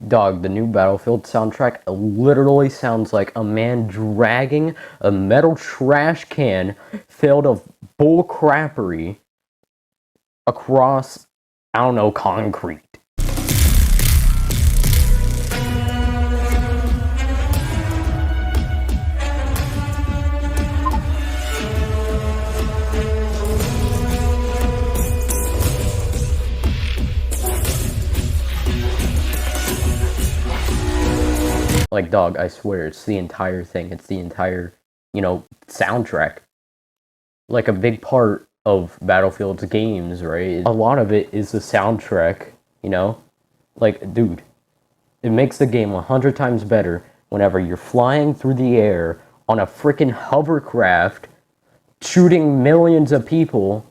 Dog, the new Battlefield soundtrack literally sounds like a man dragging a metal trash can filled of bullcrappery across, I don't know, concrete. Like, dog, I swear, it's the entire thing. It's the entire, soundtrack. Like, a big part of Battlefield's games, right? A lot of it is the soundtrack, Like, dude, it makes the game 100 times better whenever you're flying through the air on a freaking hovercraft, shooting millions of people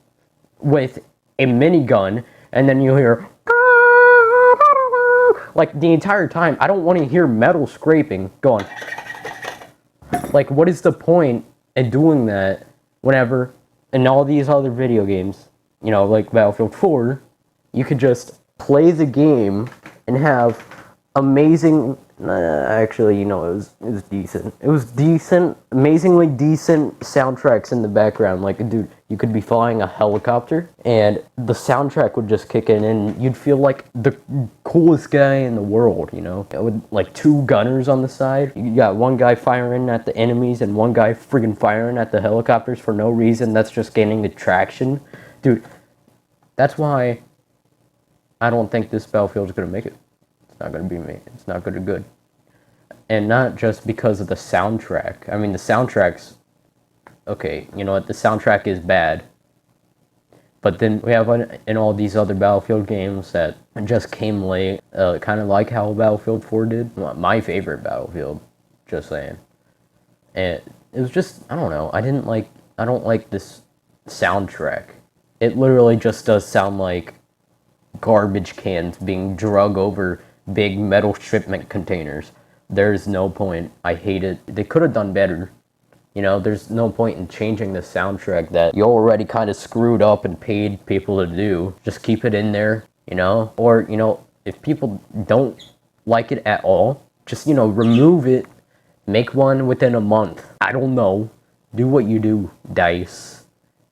with a minigun, and then you hear... Like, the entire time, I don't want to hear metal scraping going. Like, what is the point in doing that whenever, in all these other video games, like Battlefield 4, you could just play the game and have amazing... actually, it was decent. It was decent, amazingly decent soundtracks in the background. Like, dude, you could be flying a helicopter, and the soundtrack would just kick in, and you'd feel like the coolest guy in the world, With, like, two gunners on the side. You got one guy firing at the enemies, and one guy friggin' firing at the helicopters for no reason. That's just gaining the traction. Dude, that's why I don't think this Battlefield is gonna make it. It's not going to be me. It's not going to be good. And not just because of the soundtrack. I mean, the soundtrack's... Okay, you know what? The soundtrack is bad. But then we have in all these other Battlefield games that just came late. Kind of like how Battlefield 4 did. My favorite Battlefield. Just saying. And it was just... I don't know. I don't like this soundtrack. It literally just does sound like garbage cans being drug over big metal shipment containers. There's no point. I hate it. They could have done better. There's no point in changing the soundtrack that you already kind of screwed up and paid people to do. Just keep it in there, Or, if people don't like it at all, just, remove it. Make one within a month. I don't know. Do what you do, DICE.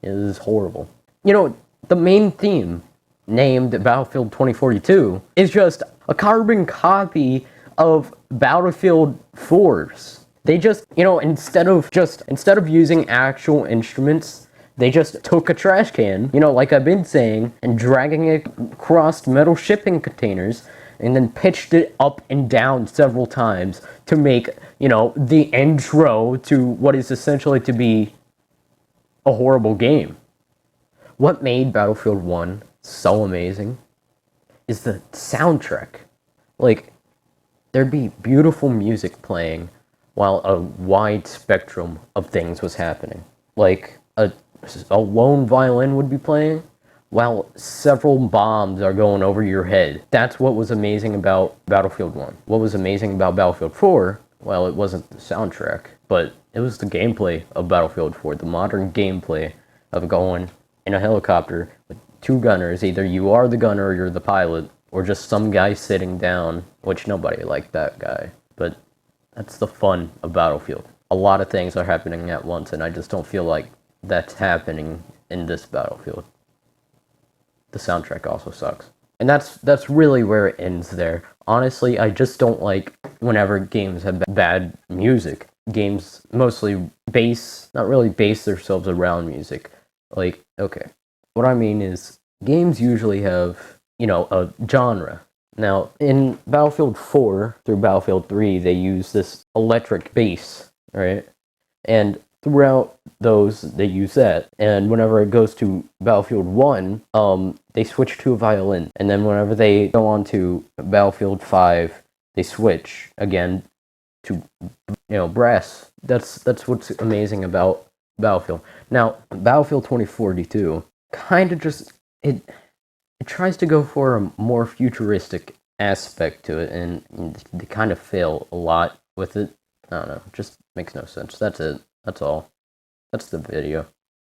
It is horrible. The main theme, named Battlefield 2042, is just a carbon copy of Battlefield 4's. They just, instead of using actual instruments, they just took a trash can, like I've been saying, and dragging it across metal shipping containers, and then pitched it up and down several times to make, the intro to what is essentially to be a horrible game. What made Battlefield 1 so amazing is the soundtrack. Like, there'd be beautiful music playing while a wide spectrum of things was happening. Like, a lone violin would be playing while several bombs are going over your head. That's what was amazing about Battlefield 1. What was amazing about Battlefield 4, well, it wasn't the soundtrack, but it was the gameplay of Battlefield 4, the modern gameplay of going in a helicopter with two gunners. Either you are the gunner or you're the pilot, or just some guy sitting down, which nobody liked that guy. But that's the fun of Battlefield. A lot of things are happening at once, and I just don't feel like that's happening in this Battlefield. The soundtrack also sucks. And that's really where it ends there. Honestly, I just don't like whenever games have bad music. Games mostly not really base themselves around music. Like, okay, what I mean is, games usually have, a genre. Now, in Battlefield 4 through Battlefield 3, they use this electric bass, right? And throughout those, they use that. And whenever it goes to Battlefield 1, they switch to a violin. And then whenever they go on to Battlefield 5, they switch again to, brass. That's what's amazing about Battlefield. Now, Battlefield 2042 kind of just... It tries to go for a more futuristic aspect to it, and they kind of fail a lot with it. I don't know, it just makes no sense. That's it. That's all. That's the video.